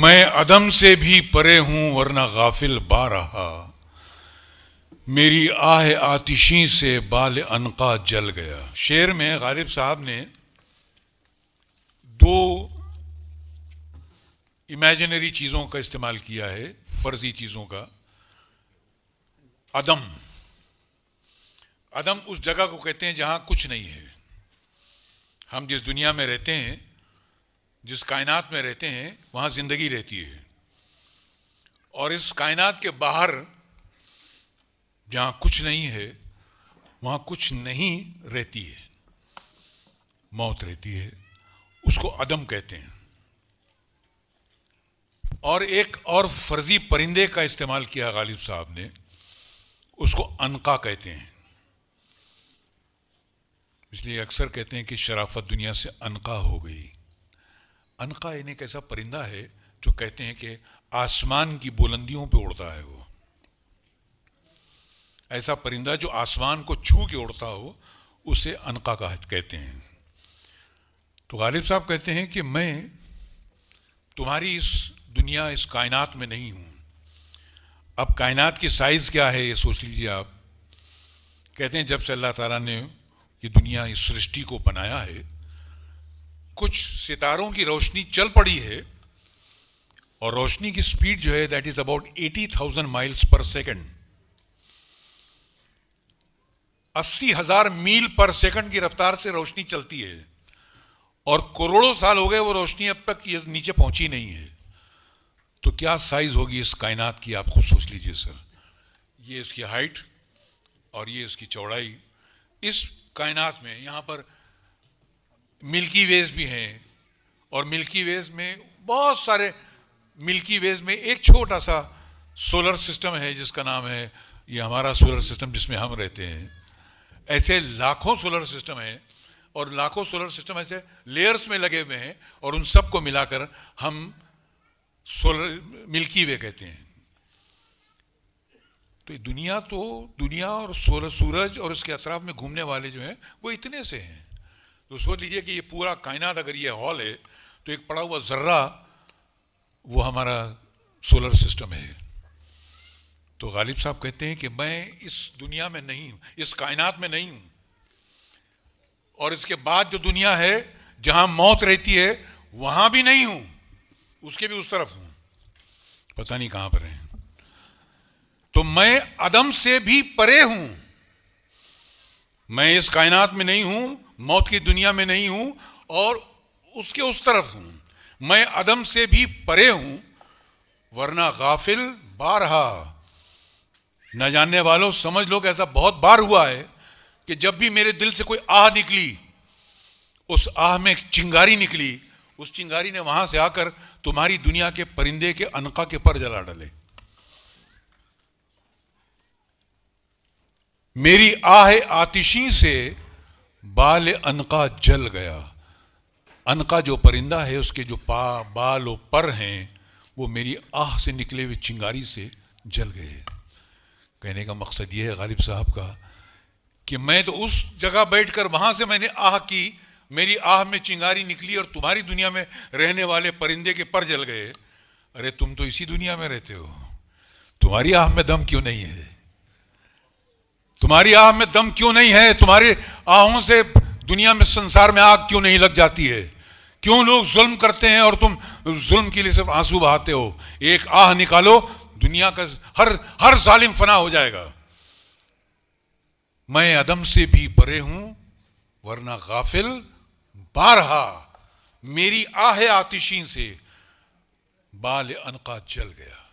मैं अदम से भी परे हूं वरना गाफिल बारहा, मेरी आह आतिशी से बाल अनका जल गया। शेर में गालिब साहब ने दो इमेजिनरी चीजों का इस्तेमाल किया है, फर्जी चीजों का। अदम, अदम उस जगह को कहते हैं जहां कुछ नहीं है। हम जिस दुनिया में रहते हैं, जिस कायनात में रहते हैं, वहां जिंदगी रहती है, और इस कायनात के बाहर जहां कुछ नहीं है वहां कुछ नहीं रहती है, मौत रहती है, उसको अदम कहते हैं। और एक और फर्जी परिंदे का इस्तेमाल किया गालिब साहब ने, उसको अनका कहते हैं। इसलिए अक्सर कहते हैं कि शराफत दुनिया से अनका हो गई। अनका यानी एक ऐसा परिंदा है जो कहते हैं कि आसमान की बुलंदियों पे उड़ता है। वो ऐसा परिंदा जो आसमान को छू के उड़ता हो, उसे अनका कहते हैं। तो गालिब साहब कहते हैं कि मैं तुम्हारी इस दुनिया, इस कायनात में नहीं हूं। अब कायनात की साइज क्या है ये सोच लीजिए आप। कहते हैं जब से अल्लाह ताला ने ये दुनिया, इस सृष्टि को बनाया है, कुछ सितारों की रोशनी चल पड़ी है, और रोशनी की स्पीड जो है that is about 80,000 miles per second. 80,000 मील पर सेकंड की रफ्तार से रोशनी चलती है, और करोड़ों साल हो गए वो रोशनी अब तक ये नीचे पहुंची नहीं है। तो क्या साइज होगी इस कायनात की, आप खुद सोच लीजिए सर। ये इसकी हाइट और ये इसकी चौड़ाई। इस कायनात में यहां पर मिल्की वेज भी हैं, और मिल्की वेज में बहुत सारे मिल्की वेज में एक छोटा सा सोलर सिस्टम है जिसका नाम है, ये हमारा सोलर सिस्टम जिसमें हम रहते हैं। ऐसे लाखों सोलर सिस्टम हैं, और लाखों सोलर सिस्टम ऐसे लेयर्स में लगे हुए हैं, और उन सबको मिलाकर हम सोलर मिल्की वे कहते हैं। तो दुनिया और सूरज और उसके अतराफ में घूमने वाले जो हैं वो इतने से हैं। तो सोच लीजिए कि ये पूरा कायनात अगर ये हॉल है, तो एक पड़ा हुआ जर्रा वो हमारा सोलर सिस्टम है। तो गालिब साहब कहते हैं कि मैं इस दुनिया में नहीं हूं, इस कायनात में नहीं हूं, और इसके बाद जो दुनिया है जहां मौत रहती है वहां भी नहीं हूं, उसके भी उस तरफ हूं, पता नहीं कहां पर है। तो मैं अदम से भी परे हूं। मैं इस कायनात में नहीं हूं, मौत की दुनिया में नहीं हूं, और उसके उस तरफ हूं। मैं अदम से भी परे हूं वरना गाफिल बारहा। न जानने वालों समझ लो कि ऐसा बहुत बार हुआ है कि जब भी मेरे दिल से कोई आह निकली, उस आह में एक चिंगारी निकली, उस चिंगारी ने वहां से आकर तुम्हारी दुनिया के परिंदे के अनका के पर जला डाले। मेरी आह आतिशी से बाल अनका जल गया। अनका जो परिंदा है, उसके जो बाल और पर हैं, वो मेरी आह से निकले हुए चिंगारी से जल गए। कहने का मकसद ये है गालिब साहब का कि मैं तो उस जगह बैठकर वहां से मैंने आह की, मेरी आह में चिंगारी निकली, और तुम्हारी दुनिया में रहने वाले परिंदे के पर जल गए। अरे तुम तो इसी दुनिया में रहते हो, तुम्हारी आह में दम क्यों नहीं है? तुम्हारी आह में दम क्यों नहीं है? तुम्हारी आहों से दुनिया में, संसार में आग क्यों नहीं लग जाती है? क्यों लोग जुल्म करते हैं और तुम जुल्म के लिए सिर्फ आंसू बहाते हो? एक आह निकालो, दुनिया का हर जालिम फना हो जाएगा। मैं अदम से भी परे हूं वरना गाफिल बारहा, मेरी आह आतिशी से बाल अनका जल गया।